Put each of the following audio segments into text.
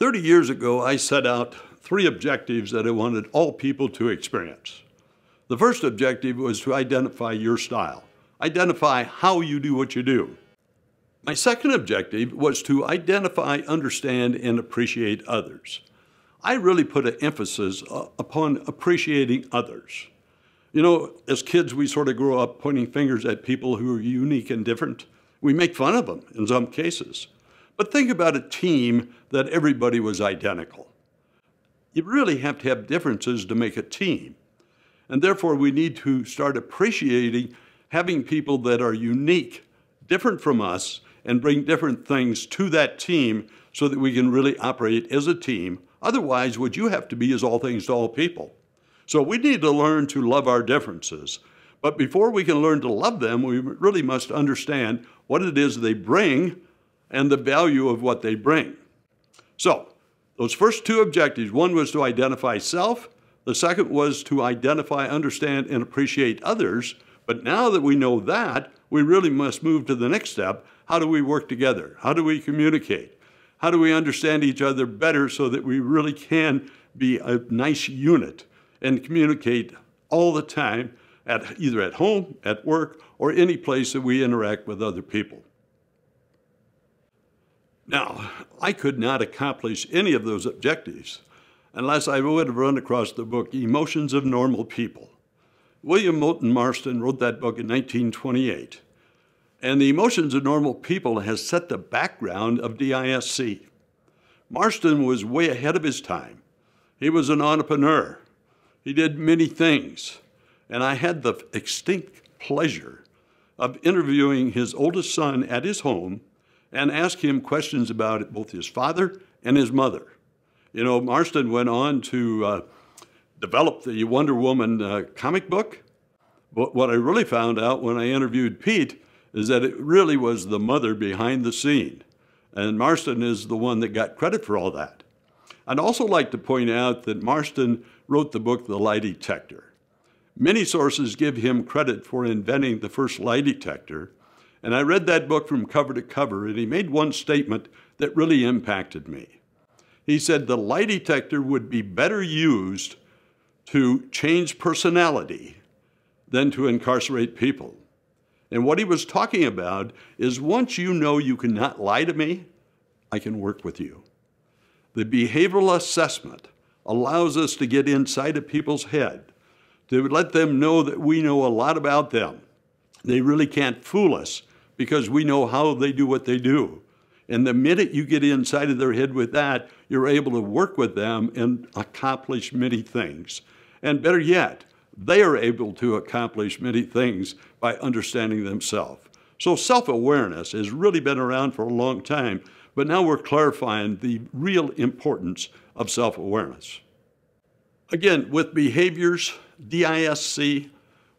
30 years ago, I set out 3 objectives that I wanted all people to experience. The first objective was to identify your style. Identify how you do what you do. My second objective was to identify, understand, and appreciate others. I really put an emphasis upon appreciating others. You know, as kids, we sort of grow up pointing fingers at people who are unique and different. We make fun of them in some cases. But think about a team that everybody was identical. You really have to have differences to make a team. And therefore, we need to start appreciating having people that are unique, different from us, and bring different things to that team so that we can really operate as a team. Otherwise, what you have to be is all things to all people. So we need to learn to love our differences. But before we can learn to love them, we really must understand what it is they bring and the value of what they bring. So those first 2 objectives, one was to identify self. The second was to identify, understand, and appreciate others. But now that we know that, we really must move to the next step. How do we work together? How do we communicate? How do we understand each other better so that we really can be a nice unit and communicate all the time, either at home, at work, or any place that we interact with other people? Now, I could not accomplish any of those objectives unless I would have run across the book Emotions of Normal People. William Moulton Marston wrote that book in 1928. And the Emotions of Normal People has set the background of DISC. Marston was way ahead of his time. He was an entrepreneur. He did many things. And I had the distinct pleasure of interviewing his oldest son at his home and ask him questions about both his father and his mother. You know, Marston went on to develop the Wonder Woman comic book. But what I really found out when I interviewed Pete is that it really was the mother behind the scene. And Marston is the one that got credit for all that. I'd also like to point out that Marston wrote the book, The Lie Detector. Many sources give him credit for inventing the first lie detector. And I read that book from cover to cover, and he made one statement that really impacted me. He said the lie detector would be better used to change personality than to incarcerate people. And what he was talking about is once you know you cannot lie to me, I can work with you. The behavioral assessment allows us to get inside of people's head, to let them know that we know a lot about them. They really can't fool us because we know how they do what they do. And the minute you get inside of their head with that, you're able to work with them and accomplish many things. And better yet, they are able to accomplish many things by understanding themselves. So self-awareness has really been around for a long time, but now we're clarifying the real importance of self-awareness. Again, with behaviors, DISC,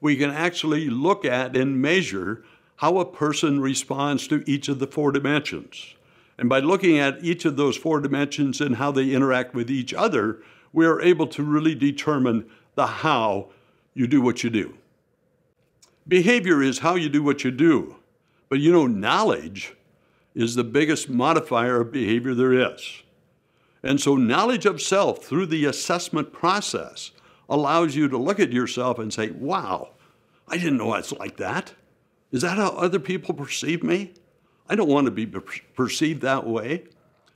we can actually look at and measure how a person responds to each of the 4 dimensions. And by looking at each of those 4 dimensions and how they interact with each other, we are able to really determine the how you do what you do. Behavior is how you do what you do. But you know, knowledge is the biggest modifier of behavior there is. And so knowledge of self through the assessment process allows you to look at yourself and say, wow, I didn't know it's like that. Is that how other people perceive me? I don't want to be perceived that way.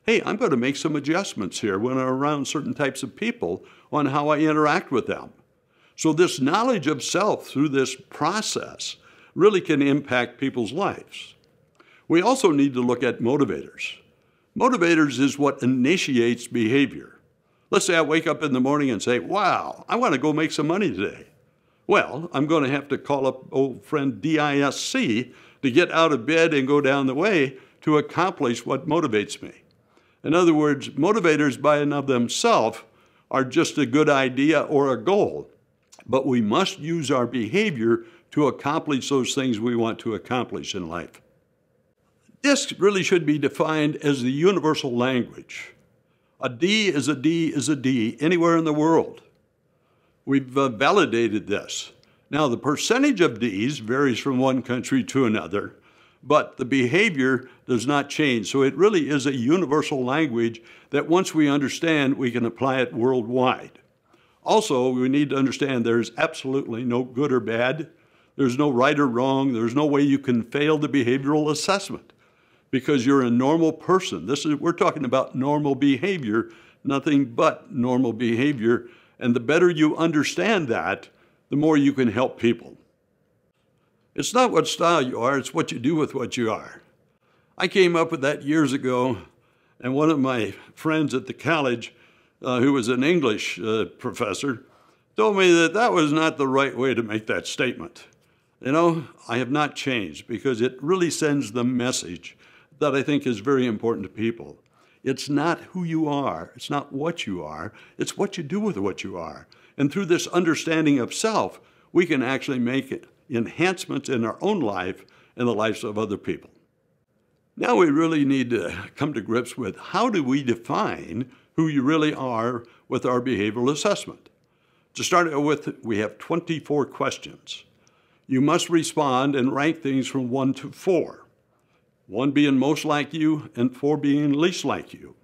Hey, I'm going to make some adjustments here when I'm around certain types of people on how I interact with them. So this knowledge of self through this process really can impact people's lives. We also need to look at motivators. Motivators is what initiates behavior. Let's say I wake up in the morning and say, wow, I want to go make some money today. Well, I'm going to have to call up old friend DISC to get out of bed and go down the way to accomplish what motivates me. In other words, motivators by and of themselves are just a good idea or a goal, but we must use our behavior to accomplish those things we want to accomplish in life. DISC really should be defined as the universal language. A D is a D is a D anywhere in the world. We've validated this. Now, the percentage of Ds varies from one country to another, but the behavior does not change. So it really is a universal language that once we understand, we can apply it worldwide. Also, we need to understand there's absolutely no good or bad. There's no right or wrong. There's no way you can fail the behavioral assessment because you're a normal person. We're talking about normal behavior, nothing but normal behavior. And the better you understand that, the more you can help people. It's not what style you are, it's what you do with what you are. I came up with that years ago, and one of my friends at the college, who was an English professor, told me that that was not the right way to make that statement. You know, I have not changed because it really sends the message that I think is very important to people. It's not who you are, it's not what you are, it's what you do with what you are. And through this understanding of self, we can actually make enhancements in our own life and the lives of other people. Now we really need to come to grips with how do we define who you really are with our behavioral assessment. To start with, we have 24 questions. You must respond and rank things from 1 to 4. 1 being most like you and 4 being least like you.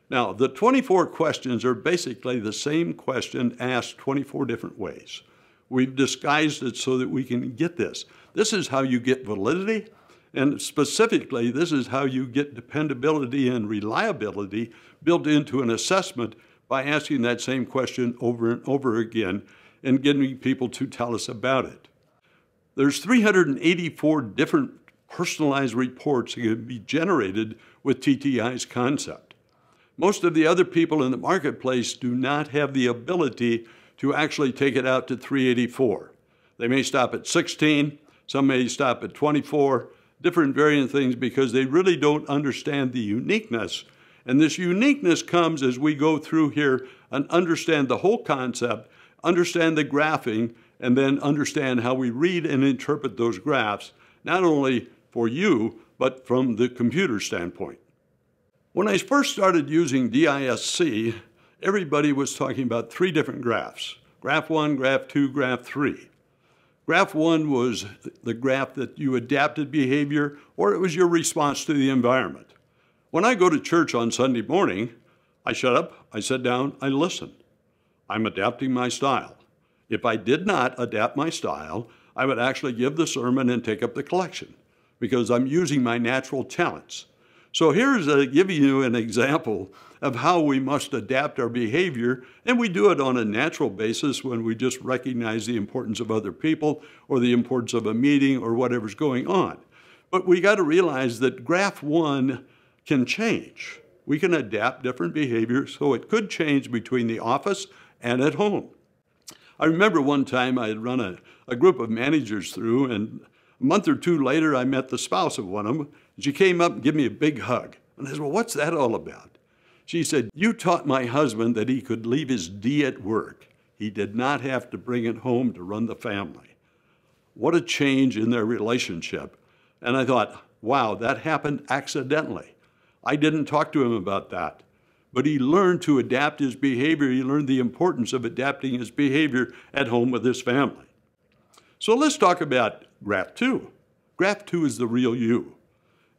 Now, the 24 questions are basically the same question asked 24 different ways. We've disguised it so that we can get this. This is how you get validity, and specifically, this is how you get dependability and reliability built into an assessment by asking that same question over and over again and getting people to tell us about it. There's 384 different personalized reports that can be generated with TTI's concept. Most of the other people in the marketplace do not have the ability to actually take it out to 384. They may stop at 16, some may stop at 24, different varying things because they really don't understand the uniqueness. And this uniqueness comes as we go through here and understand the whole concept, understand the graphing, and then understand how we read and interpret those graphs, not only for you, but from the computer standpoint. When I first started using DISC, everybody was talking about 3 different graphs. Graph 1, Graph 2, Graph 3. Graph 1 was the graph that you adapted behavior, or it was your response to the environment. When I go to church on Sunday morning, I shut up, I sit down, I listen. I'm adapting my style. If I did not adapt my style, I would actually give the sermon and take up the collection because I'm using my natural talents. So here's giving you an example of how we must adapt our behavior, and we do it on a natural basis when we just recognize the importance of other people or the importance of a meeting or whatever's going on. But we got to realize that graph 1 can change. We can adapt different behaviors, so it could change between the office and at home. I remember one time I had run a group of managers through, and a month or 2 later, I met the spouse of one of them. She came up and gave me a big hug. And I said, well, what's that all about? She said, you taught my husband that he could leave his D at work. He did not have to bring it home to run the family. What a change in their relationship. And I thought, wow, that happened accidentally. I didn't talk to him about that. But he learned to adapt his behavior. He learned the importance of adapting his behavior at home with his family. So let's talk about graph 2. Graph 2 is the real you.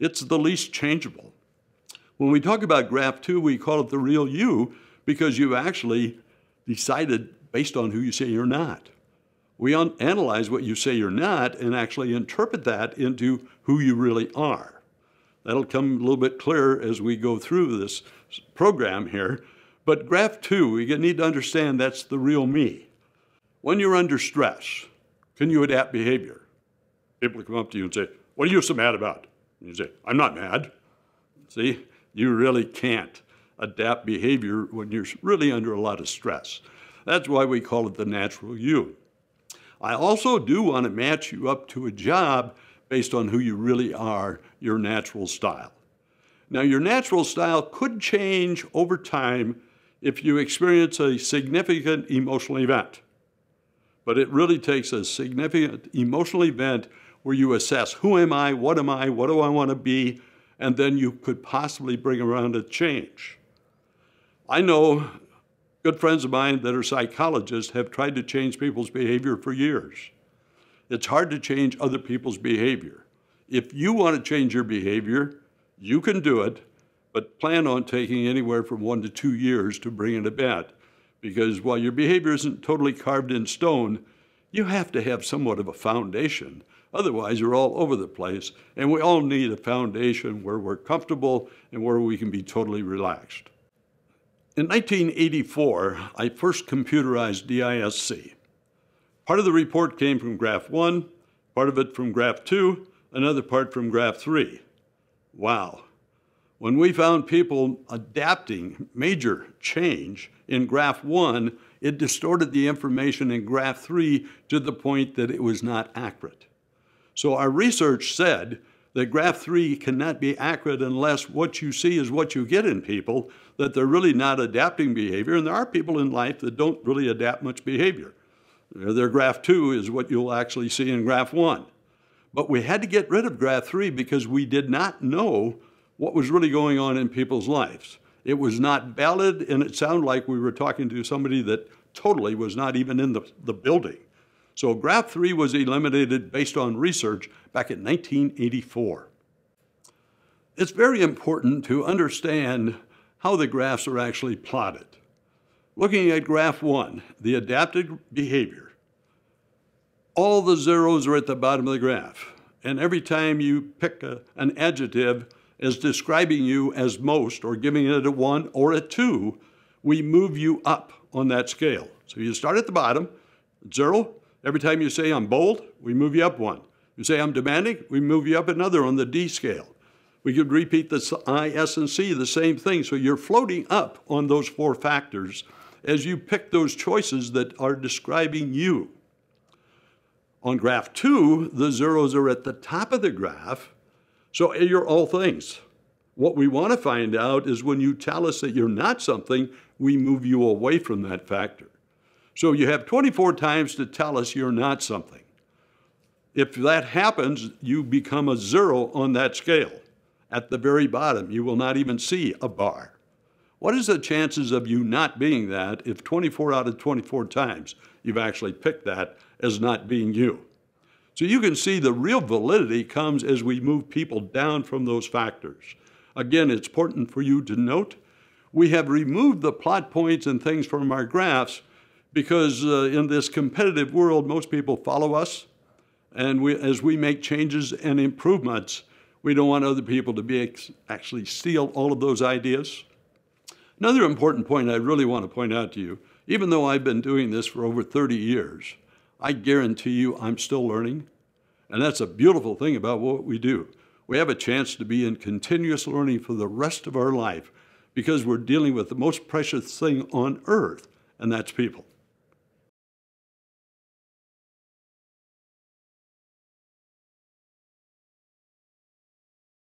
It's the least changeable. When we talk about graph 2, we call it the real you because you actually decided based on who you say you're not. We analyze what you say you're not and actually interpret that into who you really are. That'll come a little bit clearer as we go through this program here. But graph 2, we need to understand that's the real me. When you're under stress, can you adapt behavior? People come up to you and say, what are you so mad about? And you say, I'm not mad. See, you really can't adapt behavior when you're really under a lot of stress. That's why we call it the natural you. I also do want to match you up to a job based on who you really are, your natural style. Now, your natural style could change over time if you experience a significant emotional event. But it really takes a significant emotional event where you assess, who am I, what do I want to be, and then you could possibly bring around a change. I know good friends of mine that are psychologists have tried to change people's behavior for years. It's hard to change other people's behavior. If you want to change your behavior, you can do it, but plan on taking anywhere from 1 to 2 years to bring it about. Because while your behavior isn't totally carved in stone, you have to have somewhat of a foundation. Otherwise, you're all over the place, and we all need a foundation where we're comfortable and where we can be totally relaxed. In 1984, I first computerized DISC. Part of the report came from graph 1, part of it from graph 2, another part from graph 3. Wow. When we found people adapting major change in graph 1, it distorted the information in graph 3 to the point that it was not accurate. So our research said that graph 3 cannot be accurate unless what you see is what you get in people, that they're really not adapting behavior, and there are people in life that don't really adapt much behavior. Their graph 2 is what you'll actually see in graph 1. But we had to get rid of graph 3 because we did not know what was really going on in people's lives. It was not valid, and it sounded like we were talking to somebody that totally was not even in the building. So graph 3 was eliminated based on research back in 1984. It's very important to understand how the graphs are actually plotted. Looking at graph 1, the adapted behavior, all the zeros are at the bottom of the graph. And every time you pick an adjective as describing you as most, or giving it a 1 or a 2, we move you up on that scale. So you start at the bottom, 0. Every time you say I'm bold, we move you up 1. You say I'm demanding, we move you up another on the D scale. We could repeat the I, S, and C, the same thing. So you're floating up on those 4 factors as you pick those choices that are describing you. On graph 2, the zeros are at the top of the graph, so you're all things. What we want to find out is when you tell us that you're not something, we move you away from that factor. So you have 24 times to tell us you're not something. If that happens, you become a 0 on that scale. At the very bottom, you will not even see a bar. What is the chances of you not being that if 24 out of 24 times you've actually picked that as not being you? So you can see the real validity comes as we move people down from those factors. Again, it's important for you to note, we have removed the plot points and things from our graphs because in this competitive world, most people follow us. And as we make changes and improvements, we don't want other people to actually steal all of those ideas. Another important point I really want to point out to you, even though I've been doing this for over 30 years, I guarantee you I'm still learning. And that's a beautiful thing about what we do. We have a chance to be in continuous learning for the rest of our life because we're dealing with the most precious thing on earth, and that's people.